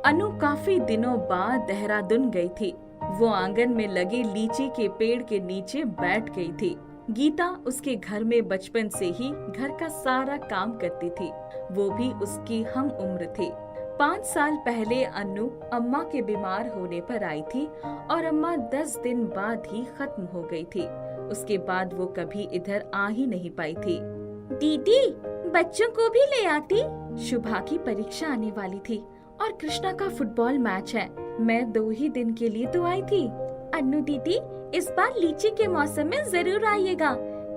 अनु काफी दिनों बाद देहरादून गई थी। वो आंगन में लगे लीची के पेड़ के नीचे बैठ गई थी। गीता उसके घर में बचपन से ही घर का सारा काम करती थी। वो भी उसकी हम उम्र थी। 5 साल पहले अनु अम्मा के बीमार होने पर आई थी और अम्मा 10 दिन बाद ही खत्म हो गई थी। उसके बाद वो कभी इधर आ ही नहीं पाई थी। दीदी, बच्चों को भी ले आती। शुभा की परीक्षा आने वाली थी और कृष्णा का फुटबॉल मैच है। मैं 2 ही दिन के लिए तो आई थी। अन्नू दीदी, इस बार लीची के मौसम में जरूर आइएगा।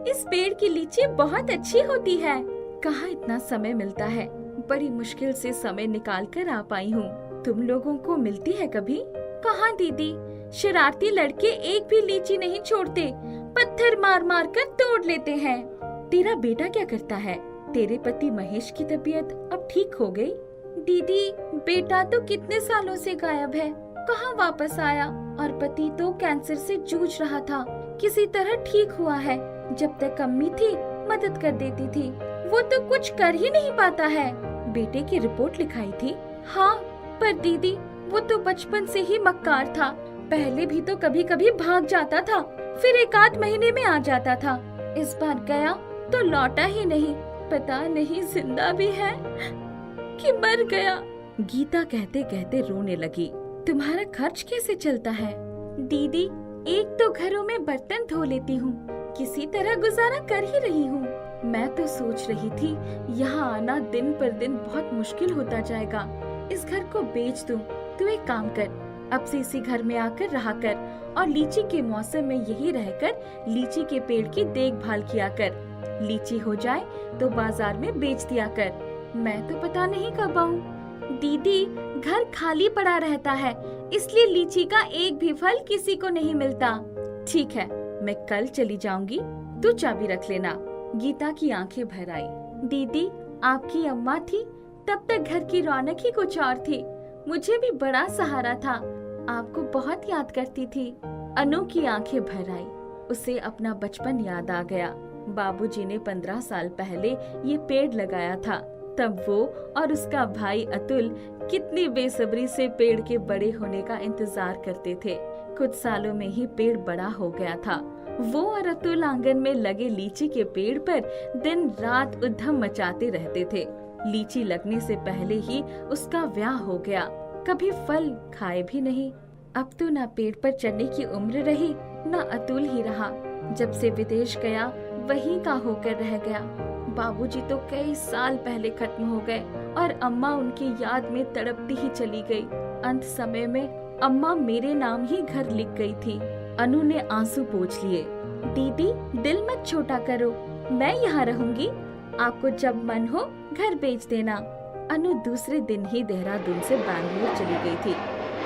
इस पेड़ की लीची बहुत अच्छी होती है। कहाँ इतना समय मिलता है, बड़ी मुश्किल से समय निकाल कर आ पाई हूँ। तुम लोगों को मिलती है कभी? कहाँ दीदी, शरारती लड़के एक भी लीची नहीं छोड़ते, पत्थर मार मार कर तोड़ लेते हैं। तेरा बेटा क्या करता है? तेरे पति महेश की तबीयत अब ठीक हो गई? दीदी, बेटा तो कितने सालों से गायब है, कहाँ वापस आया। और पति तो कैंसर से जूझ रहा था, किसी तरह ठीक हुआ है। जब तक अम्मी थी मदद कर देती थी, वो तो कुछ कर ही नहीं पाता है। बेटे की रिपोर्ट लिखाई थी? हाँ, पर दीदी वो तो बचपन से ही मक्कार था। पहले भी तो कभी कभी भाग जाता था, फिर 1 आध महीने में आ जाता था। इस बार गया तो लौटा ही नहीं। पता नहीं जिंदा भी है कि मर गया। गीता कहते कहते रोने लगी। तुम्हारा खर्च कैसे चलता है? दीदी, एक तो घरों में बर्तन धो लेती हूँ, किसी तरह गुजारा कर ही रही हूँ। मैं तो सोच रही थी यहाँ आना दिन पर दिन बहुत मुश्किल होता जाएगा। इस घर को बेच दूँ। तू एक काम कर, अब से इसी घर में आकर रहा कर और लीची के मौसम में यही रहकर लीची के पेड़ की देखभाल किया कर। लीची हो जाए तो बाजार में बेच दिया कर। मैं तो पता नहीं कब आऊँ। दीदी, घर खाली पड़ा रहता है, इसलिए लीची का एक भी फल किसी को नहीं मिलता। ठीक है, मैं कल चली जाऊंगी, तू चाबी रख लेना। गीता की आंखें भर आई। दीदी, आपकी अम्मा थी तब तक घर की रौनक ही कुछ और थी। मुझे भी बड़ा सहारा था, आपको बहुत याद करती थी। अनु की आंखें भर आई। उसे अपना बचपन याद आ गया। बाबूजी ने 15 साल पहले ये पेड़ लगाया था। तब वो और उसका भाई अतुल कितनी बेसब्री से पेड़ के बड़े होने का इंतजार करते थे। कुछ सालों में ही पेड़ बड़ा हो गया था। वो और अतुल आंगन में लगे लीची के पेड़ पर दिन रात उधम मचाते रहते थे। लीची लगने से पहले ही उसका ब्याह हो गया। कभी फल खाए भी नहीं। अब तो ना पेड़ पर चढ़ने की उम्र रही, ना अतुल ही रहा। जब से विदेश गया वहीं का होकर रह गया। बाबूजी तो कई साल पहले खत्म हो गए और अम्मा उनकी याद में तड़पती ही चली गई। अंत समय में अम्मा मेरे नाम ही घर लिख गई थी। अनु ने आंसू पोंछ लिए। दीदी, दिल मत छोटा करो, मैं यहाँ रहूंगी। आपको जब मन हो घर बेच देना। अनु दूसरे दिन ही देहरादून से बैंगलोर चली गई थी।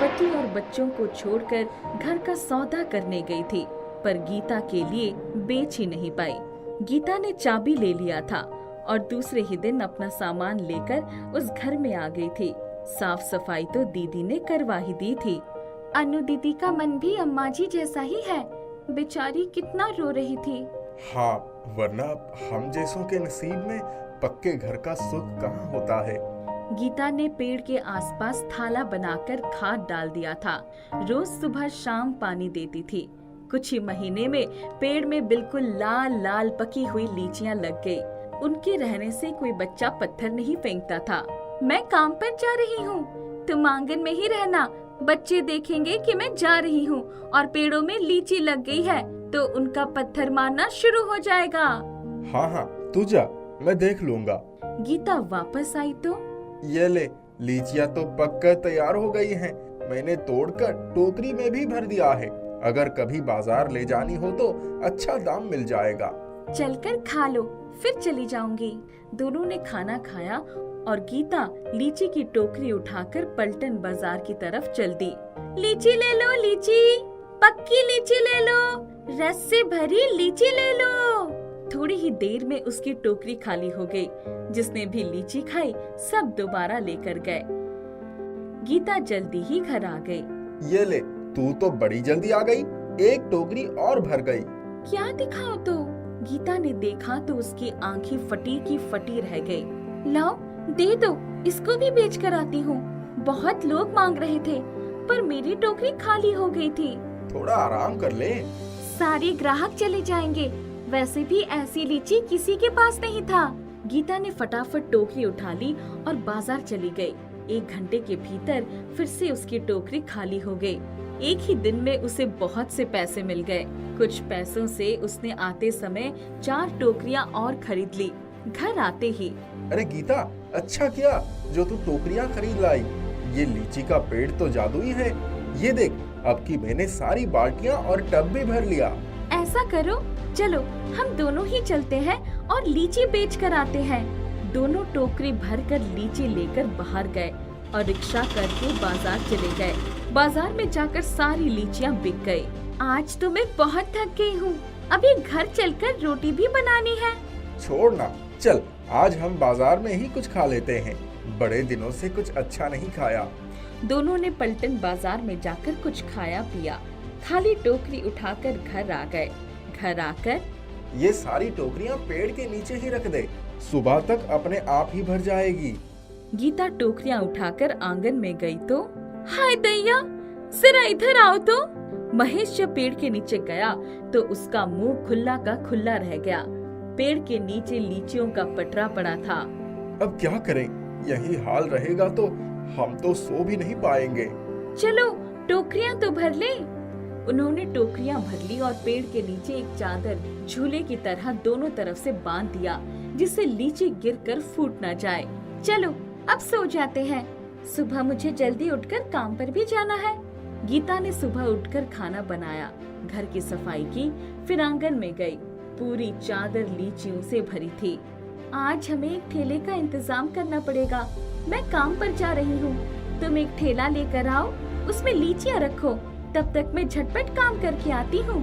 पति और बच्चों को छोड़कर घर का सौदा करने गई थी, पर गीता के लिए बेच ही नहीं पाई। गीता ने चाबी ले लिया था और दूसरे ही दिन अपना सामान लेकर उस घर में आ गई थी। साफ सफाई तो दीदी ने करवा ही दी थी। अनु दीदी का मन भी अम्मा जी जैसा ही है, बेचारी कितना रो रही थी। हाँ, वरना हम जैसों के नसीब में पक्के घर का सुख कहाँ होता है। गीता ने पेड़ के आसपास थाला बनाकर खाद डाल दिया था। रोज सुबह शाम पानी देती थी। कुछ ही महीने में पेड़ में बिल्कुल लाल लाल पकी हुई लीचियां लग गई। उनके रहने से कोई बच्चा पत्थर नहीं फेंकता था। मैं काम पर जा रही हूँ, तुम आंगन में ही रहना। बच्चे देखेंगे कि मैं जा रही हूँ और पेड़ों में लीची लग गई है तो उनका पत्थर मारना शुरू हो जाएगा। हाँ हाँ, तू जा, मैं देख लूंगा। गीता वापस आई तो ये ले, लीचियां तो पककर तैयार हो गई हैं। मैंने तोड़कर टोकरी में भी भर दिया है। अगर कभी बाजार ले जानी हो तो अच्छा दाम मिल जाएगा। चलकर खा लो, फिर चली जाऊंगी। दोनों ने खाना खाया और गीता लीची की टोकरी उठाकर पलटन बाजार की तरफ चल दी। लीची ले लो, लीची, पक्की लीची ले लो, रस से भरी लीची ले लो। थोड़ी ही देर में उसकी टोकरी खाली हो गई। जिसने भी लीची खाई सब दोबारा लेकर गए। गीता जल्दी ही घर आ गई। ये ले, तू तो बड़ी जल्दी आ गई, एक टोकरी और भर गई। क्या दिखाओ तो? गीता ने देखा तो उसकी आंखें फटी की फटी रह गई। लाओ, दे दो, इसको भी बेच कर आती हूँ। बहुत लोग मांग रहे थे, पर मेरी टोकरी खाली हो गई थी। थोड़ा आराम कर ले। सारे ग्राहक चले जाएंगे, वैसे भी ऐसी लीची किसी के पास नहीं था। गीता ने फटाफट टोकरी उठा ली और बाजार चली गई। 1 घंटे के भीतर फिर से उसकी टोकरी खाली हो गई। एक ही दिन में उसे बहुत से पैसे मिल गए। कुछ पैसों से उसने आते समय 4 टोकरियां और खरीद ली। घर आते ही, अरे गीता, अच्छा किया जो तू टोकरियां खरीद लाई। ये लीची का पेड़ तो जादुई है। ये देख, अब की मैंने सारी बाल्टियां और टब भी भर लिया। ऐसा करो, चलो हम दोनों ही चलते हैं और लीची बेच कर आते हैं। दोनों टोकरी भरकर लीची लेकर बाहर गए और रिक्शा करके बाजार चले गए। बाजार में जाकर सारी लीचियां बिक गई। आज तो मैं बहुत थक गई हूँ, अभी घर चलकर रोटी भी बनानी है। छोड़ ना, चल आज हम बाजार में ही कुछ खा लेते हैं। बड़े दिनों से कुछ अच्छा नहीं खाया। दोनों ने पलटन बाजार में जाकर कुछ खाया पिया। खाली टोकरी उठाकर घर आ गए। घर आकर, ये सारी टोकरियां पेड़ के नीचे ही रख दे, सुबह तक अपने आप ही भर जाएगी। गीता टोकरियां उठाकर आंगन में गई तो, हाय दैया, जरा इधर आओ तो। महेश जब पेड़ के नीचे गया तो उसका मुंह खुला का खुला रह गया। पेड़ के नीचे लीचियों का पटरा पड़ा था। अब क्या करें, यही हाल रहेगा तो हम तो सो भी नहीं पाएंगे। चलो टोकरियां तो भर ले। उन्होंने टोकरियां भर ली और पेड़ के नीचे एक चादर झूले की तरह दोनों तरफ से बांध दिया, जिससे लीची गिरकर फूट न जाए। चलो अब सो जाते हैं, सुबह मुझे जल्दी उठकर काम पर भी जाना है। गीता ने सुबह उठकर खाना बनाया, घर की सफाई की, फिर आंगन में गई। पूरी चादर लीचियों से भरी थी। आज हमें एक ठेले का इंतजाम करना पड़ेगा। मैं काम पर जा रही हूँ, तुम एक ठेला लेकर आओ, उसमें लीचियाँ रखो, तब तक मैं झटपट काम करके आती हूँ।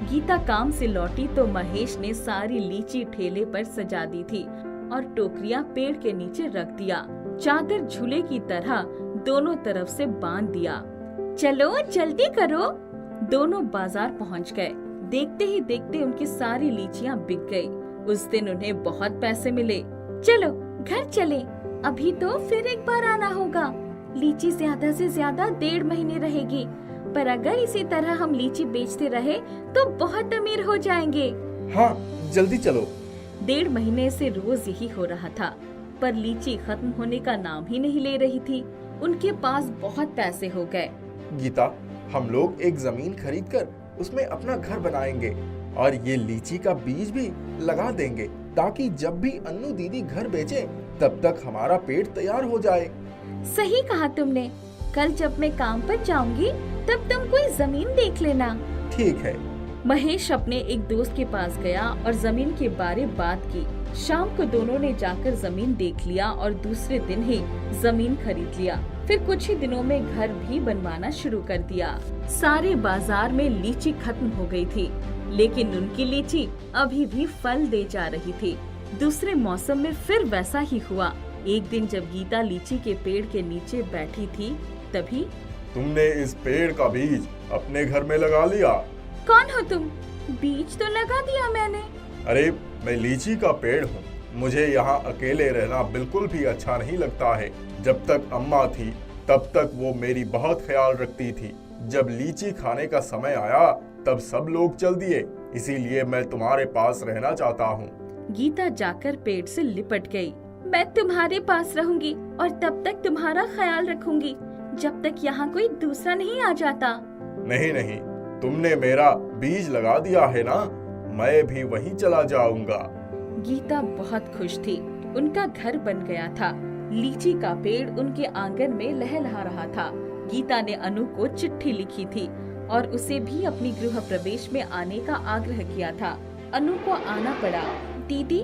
गीता काम से लौटी तो महेश ने सारी लीची ठेले पर सजा दी थी और टोकरियां पेड़ के नीचे रख दिया। चादर झूले की तरह दोनों तरफ से बांध दिया। चलो जल्दी करो। दोनों बाजार पहुंच गए। देखते ही देखते उनकी सारी लीचियां बिक गई। उस दिन उन्हें बहुत पैसे मिले। चलो घर चलें, अभी तो फिर एक बार आना होगा। लीची ज्यादा से ज्यादा 1.5 महीने रहेगी, पर अगर इसी तरह हम लीची बेचते रहे तो बहुत अमीर हो जाएंगे। हाँ, जल्दी चलो। 1.5 महीने से रोज यही हो रहा था, पर लीची खत्म होने का नाम ही नहीं ले रही थी। उनके पास बहुत पैसे हो गए। गीता, हम लोग एक जमीन खरीदकर उसमें अपना घर बनाएंगे और ये लीची का बीज भी लगा देंगे, ताकि जब भी अन्नू दीदी घर बेचे तब तक हमारा पेड़ तैयार हो जाए। सही कहा तुमने। कल जब मैं काम पर जाऊंगी तब तुम कोई जमीन देख लेना। ठीक है। महेश अपने एक दोस्त के पास गया और जमीन के बारे बात की। शाम को दोनों ने जाकर जमीन देख लिया और दूसरे दिन ही जमीन खरीद लिया। फिर कुछ ही दिनों में घर भी बनवाना शुरू कर दिया। सारे बाजार में लीची खत्म हो गई थी, लेकिन उनकी लीची अभी भी फल दे जा रही थी। दूसरे मौसम में फिर वैसा ही हुआ। एक दिन जब गीता लीची के पेड़ के नीचे बैठी थी, तभी तुमने इस पेड़ का बीज अपने घर में लगा लिया? कौन हो तुम? बीज तो लगा दिया मैंने। अरे मैं लीची का पेड़ हूँ। मुझे यहाँ अकेले रहना बिल्कुल भी अच्छा नहीं लगता है। जब तक अम्मा थी तब तक वो मेरी बहुत ख्याल रखती थी। जब लीची खाने का समय आया तब सब लोग चल दिए, इसीलिए मैं तुम्हारे पास रहना चाहता हूँ। गीता जाकर पेड़ से लिपट गई। मैं तुम्हारे पास रहूंगी और तब तक तुम्हारा ख्याल रखूंगी, जब तक यहाँ कोई दूसरा नहीं आ जाता। नहीं नहीं, तुमने मेरा बीज लगा दिया है ना, मैं भी वहीं चला जाऊंगा। गीता बहुत खुश थी। उनका घर बन गया था। लीची का पेड़ उनके आंगन में लहलहा रहा था। गीता ने अनु को चिट्ठी लिखी थी और उसे भी अपनी गृह प्रवेश में आने का आग्रह किया था। अनु को आना पड़ा। दीदी,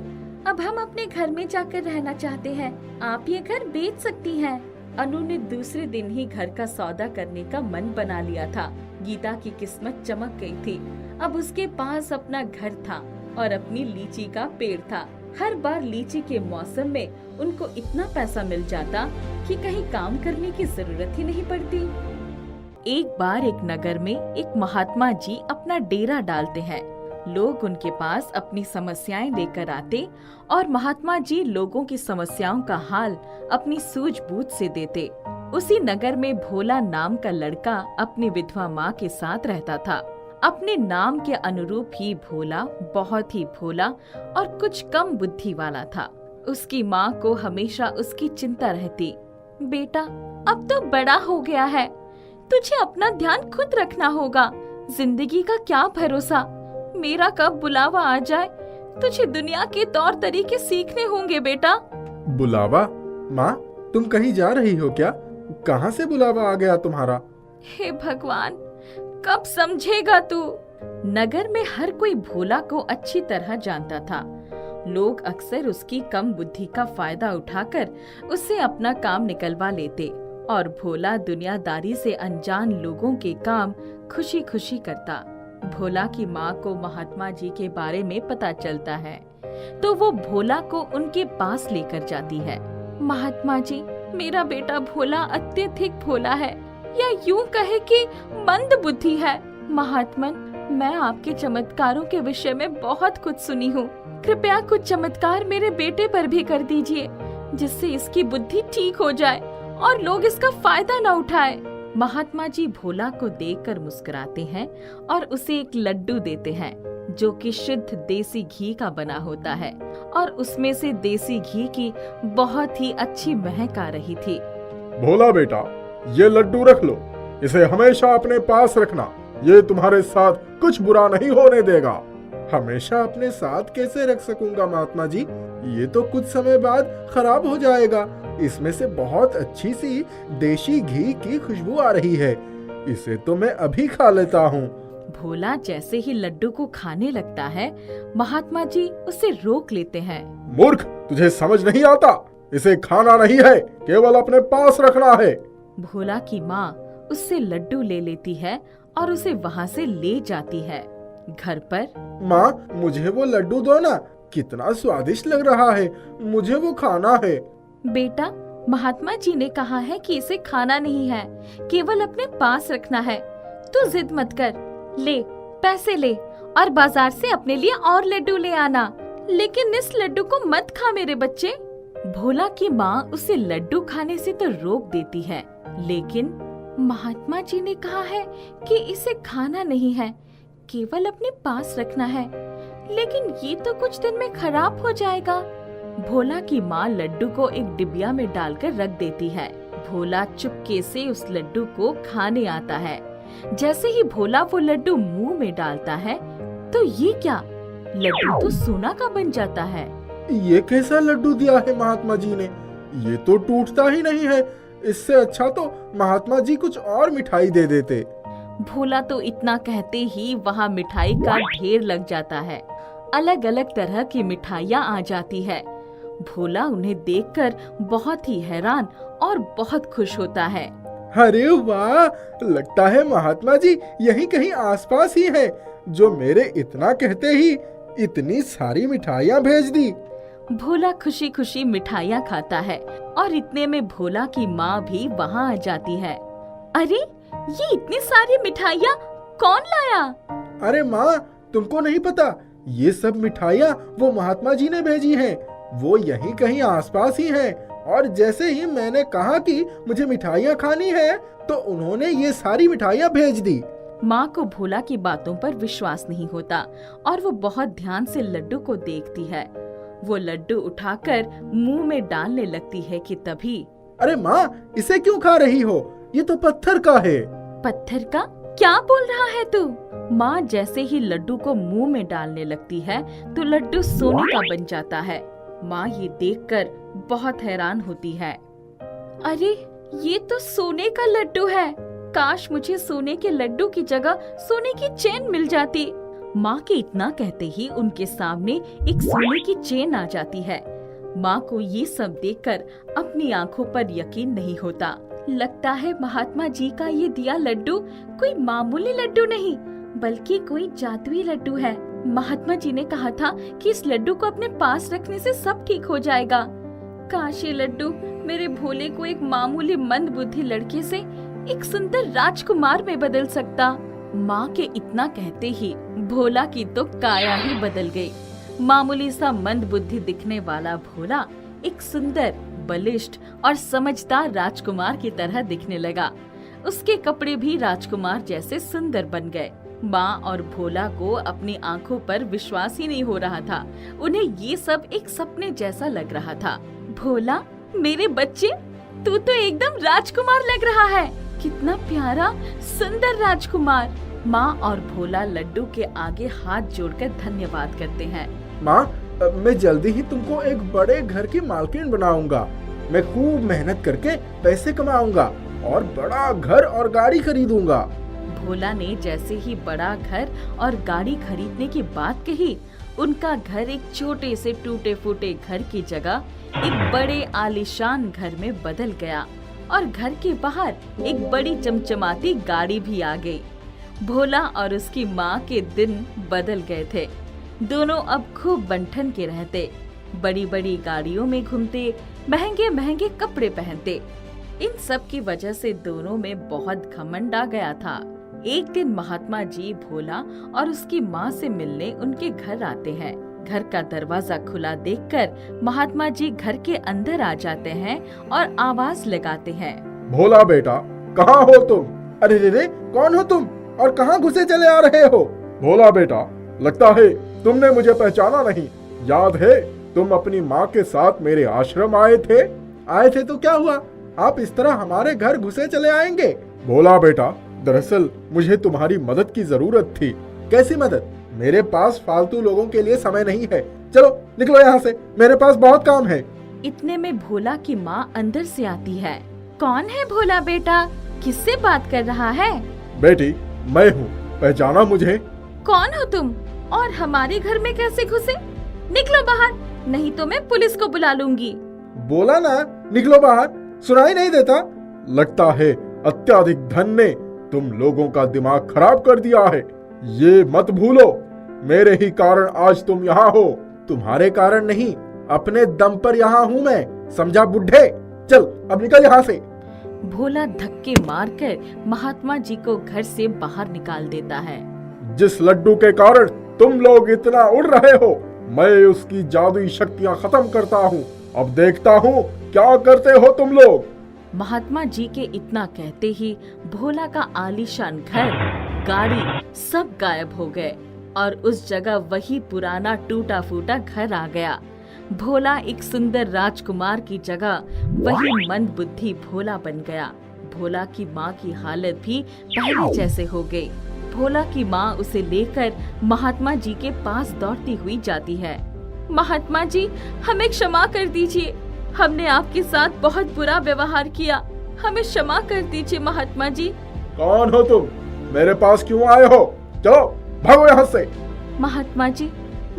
अब हम अपने घर में जाकर रहना चाहते हैं, आप ये घर बेच सकती हैं। अनु ने दूसरे दिन ही घर का सौदा करने का मन बना लिया था। गीता की किस्मत चमक गई थी। अब उसके पास अपना घर था और अपनी लीची का पेड़ था। हर बार लीची के मौसम में उनको इतना पैसा मिल जाता कि कहीं काम करने की जरूरत ही नहीं पड़ती। एक बार एक नगर में एक महात्मा जी अपना डेरा डालते हैं। लोग उनके पास अपनी समस्याएं लेकर आते और महात्मा जी लोगों की समस्याओं का हाल अपनी सूझबूझ से देते। उसी नगर में भोला नाम का लड़का अपनी विधवा माँ के साथ रहता था। अपने नाम के अनुरूप ही भोला बहुत ही भोला और कुछ कम बुद्धि वाला था। उसकी माँ को हमेशा उसकी चिंता रहती। बेटा, अब तो बड़ा हो गया है, तुझे अपना ध्यान खुद रखना होगा। जिंदगी का क्या भरोसा, मेरा कब बुलावा आ जाए। तुझे दुनिया के तौर तरीके सीखने होंगे बेटा। बुलावा? माँ, तुम कहीं जा रही हो क्या? कहाँ से बुलावा आ गया तुम्हारा? हे भगवान, कब समझेगा तू। नगर में हर कोई भोला को अच्छी तरह जानता था। लोग अक्सर उसकी कम बुद्धि का फायदा उठाकर उससे अपना काम निकलवा लेते और भोला दुनियादारी से अनजान लोगों के काम खुशी खुशी करता। भोला की माँ को महात्मा जी के बारे में पता चलता है तो वो भोला को उनके पास लेकर जाती है। महात्मा जी, मेरा बेटा भोला अत्यधिक भोला है, या यूं कहे कि मंद बुद्धि है। महात्मन, मैं आपके चमत्कारों के विषय में बहुत कुछ सुनी हूँ। कृपया कुछ चमत्कार मेरे बेटे पर भी कर दीजिए, जिससे इसकी बुद्धि ठीक हो जाए और लोग इसका फायदा न उठाए। महात्मा जी भोला को देखकर मुस्कुराते हैं और उसे एक लड्डू देते हैं जो कि शुद्ध देसी घी का बना होता है और उसमें से देसी घी की बहुत ही अच्छी महक आ रही थी। भोला बेटा, ये लड्डू रख लो, इसे हमेशा अपने पास रखना। ये तुम्हारे साथ कुछ बुरा नहीं होने देगा। हमेशा अपने साथ कैसे रख सकूंगा महात्मा जी? ये तो कुछ समय बाद खराब हो जाएगा। इसमें से बहुत अच्छी सी देशी घी की खुशबू आ रही है, इसे तो मैं अभी खा लेता हूँ। भोला जैसे ही लड्डू को खाने लगता है, महात्मा जी उसे रोक लेते हैं। मूर्ख, तुझे समझ नहीं आता? इसे खाना नहीं है, केवल अपने पास रखना है। भोला की माँ उससे लड्डू ले लेती है और उसे वहाँ से ले जाती है। घर पर माँ, मुझे वो लड्डू दो ना, कितना स्वादिष्ट लग रहा है, मुझे वो खाना है। बेटा, महात्मा जी ने कहा है कि इसे खाना नहीं है, केवल अपने पास रखना है। तू जिद मत कर, ले पैसे ले और बाजार से अपने लिए और लड्डू ले आना, लेकिन इस लड्डू को मत खा मेरे बच्चे। भोला की माँ उसे लड्डू खाने से तो रोक देती है, लेकिन महात्मा जी ने कहा है कि इसे खाना नहीं है, केवल अपने पास रखना है, लेकिन ये तो कुछ दिन में खराब हो जाएगा। भोला की माँ लड्डू को एक डिबिया में डालकर रख देती है। भोला चुपके से उस लड्डू को खाने आता है। जैसे ही भोला वो लड्डू मुंह में डालता है तो ये क्या, लड्डू तो सोना का बन जाता है। ये कैसा लड्डू दिया है महात्मा जी ने? ये तो टूटता ही नहीं है। इससे अच्छा तो महात्मा जी कुछ और मिठाई दे देते। भोला तो इतना कहते ही वहाँ मिठाई का ढेर लग जाता है। अलग अलग तरह की मिठाइयाँ आ जाती है। भोला उन्हें देखकर बहुत ही हैरान और बहुत खुश होता है। अरे वाह, लगता है महात्मा जी यहीं कहीं आसपास ही है, जो मेरे इतना कहते ही इतनी सारी मिठाइयाँ भेज दी। भोला खुशी खुशी मिठाइयाँ खाता है और इतने में भोला की माँ भी वहाँ आ जाती है। अरे, ये इतनी सारी मिठाइयाँ कौन लाया? अरे माँ, तुमको नहीं पता? ये सब मिठाइयाँ वो महात्मा जी ने भेजी हैं। वो यहीं कहीं आसपास ही हैं। और जैसे ही मैंने कहा कि मुझे मिठाइयाँ खानी है, तो उन्होंने ये सारी मिठाइयाँ भेज दी। माँ को भोला की बातों पर विश्वास नहीं होता और वो बहुत ध्यान से लड्डू को देखती है। वो लड्डू उठाकर मुंह में डालने लगती है कि तभी, अरे माँ, इसे क्यों खा रही हो? ये तो पत्थर का है। पत्थर का? क्या बोल रहा है तू? माँ जैसे ही लड्डू को मुंह में डालने लगती है तो लड्डू सोने का बन जाता है। माँ ये देखकर बहुत हैरान होती है। अरे, ये तो सोने का लड्डू है। काश मुझे सोने के लड्डू की जगह सोने की चेन मिल जाती। माँ के इतना कहते ही उनके सामने एक सोने की चेन आ जाती है। माँ को ये सब देखकर अपनी आंखों पर यकीन नहीं होता। लगता है महात्मा जी का ये दिया लड्डू कोई मामूली लड्डू नहीं, बल्कि कोई जादुई लड्डू है। महात्मा जी ने कहा था कि इस लड्डू को अपने पास रखने से सब ठीक हो जाएगा। काश ये लड्डू मेरे भोले को एक मामूली मंद बुद्धि लड़के से एक सुंदर राजकुमार में बदल सकता। माँ के इतना कहते ही भोला की तो काया ही बदल गई। मामूली सा मंद बुद्धि दिखने वाला भोला एक सुंदर बलिष्ठ और समझदार राजकुमार की तरह दिखने लगा। उसके कपड़े भी राजकुमार जैसे सुंदर बन गए। माँ और भोला को अपनी आंखों पर विश्वास ही नहीं हो रहा था। उन्हें ये सब एक सपने जैसा लग रहा था। भोला, मेरे बच्चे, तू तो एकदम राजकुमार लग रहा है। कितना प्यारा सुंदर राजकुमार। माँ और भोला लड्डू के आगे हाथ जोड़कर धन्यवाद करते हैं। माँ, मैं जल्दी ही तुमको एक बड़े घर की मालकिन बनाऊंगा। मैं खूब मेहनत करके पैसे कमाऊंगा और बड़ा घर और गाड़ी खरीदूंगा। भोला ने जैसे ही बड़ा घर और गाड़ी खरीदने की बात कही, उनका घर एक छोटे से टूटे फूटे घर की जगह एक बड़े आलीशान घर में बदल गया और घर के बाहर एक बड़ी चमचमाती गाड़ी भी आ गई। भोला और उसकी माँ के दिन बदल गए थे। दोनों अब खूब बंठन के रहते, बड़ी बड़ी गाड़ियों में घूमते, महंगे महंगे कपड़े पहनते। इन सब की वजह से दोनों में बहुत घमंड आ गया था। एक दिन महात्मा जी भोला और उसकी माँ से मिलने उनके घर आते हैं। घर का दरवाजा खुला देखकर महात्मा जी घर के अंदर आ जाते हैं और आवाज लगाते हैं, भोला बेटा, कहाँ हो तुम? अरे रे रे, कौन हो तुम और कहाँ घुसे चले आ रहे हो? भोला बेटा, लगता है तुमने मुझे पहचाना नहीं। याद है तुम अपनी माँ के साथ मेरे आश्रम आए थे? आए थे तो क्या हुआ? आप इस तरह हमारे घर घुसे चले आएंगे? भोला बेटा, दरअसल मुझे तुम्हारी मदद की जरूरत थी। कैसी मदद? मेरे पास फालतू लोगों के लिए समय नहीं है। चलो निकलो यहाँ से, मेरे पास बहुत काम है। इतने में भोला की माँ अंदर से आती है। कौन है भोला बेटा? किससे बात कर रहा है? बेटी, मैं हूँ, पहचाना मुझे? कौन हो तुम और हमारे घर में कैसे घुसे? निकलो बाहर, नहीं तो मैं पुलिस को बुला लूंगी। बोला ना, निकलो बाहर, सुनाई नहीं देता? लगता है अत्याधिक धन ने तुम लोगों का दिमाग खराब कर दिया है। ये मत भूलो, मेरे ही कारण आज तुम यहाँ हो। तुम्हारे कारण नहीं, अपने दम पर यहाँ हूँ मैं, समझा बुढ़े? चल अब निकल यहाँ से। भोला धक्के मारकर महात्मा जी को घर से बाहर निकाल देता है। जिस लड्डू के कारण तुम लोग इतना उड़ रहे हो, मैं उसकी जादुई शक्तियाँ खत्म करता हूँ। अब देखता हूँ क्या करते हो तुम लोग। महात्मा जी के इतना कहते ही भोला का आलीशान घर, गाड़ी सब गायब हो गए और उस जगह वही पुराना टूटा फूटा घर आ गया। भोला एक सुंदर राजकुमार की जगह वही मंद बुद्धि भोला बन गया। भोला की माँ की हालत भी पहले जैसे हो गई। भोला की माँ उसे लेकर महात्मा जी के पास दौड़ती हुई जाती है। महात्मा जी, हमें क्षमा कर दीजिए, हमने आपके साथ बहुत बुरा व्यवहार किया, हमें क्षमा कर दीजिए महात्मा जी। कौन हो तुम? मेरे पास क्यों आए हो? चलो भागो यहाँ से। महात्मा जी,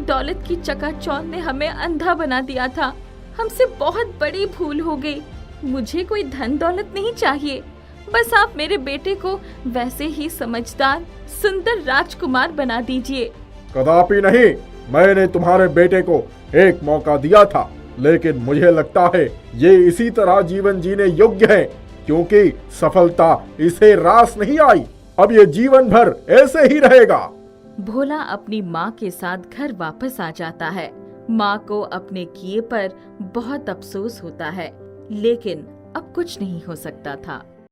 दौलत की चकाचौंध ने हमें अंधा बना दिया था, हमसे बहुत बड़ी भूल हो गई। मुझे कोई धन दौलत नहीं चाहिए, बस आप मेरे बेटे को वैसे ही समझदार सुंदर राजकुमार बना दीजिए। कदापि नहीं, मैंने तुम्हारे बेटे को एक मौका दिया था, लेकिन मुझे लगता है ये इसी तरह जीवन जीने योग्य है, क्योंकि सफलता इसे रास नहीं आई। अब ये जीवन भर ऐसे ही रहेगा। भोला अपनी माँ के साथ घर वापस आ जाता है। माँ को अपने किए पर बहुत अफसोस होता है, लेकिन अब कुछ नहीं हो सकता था।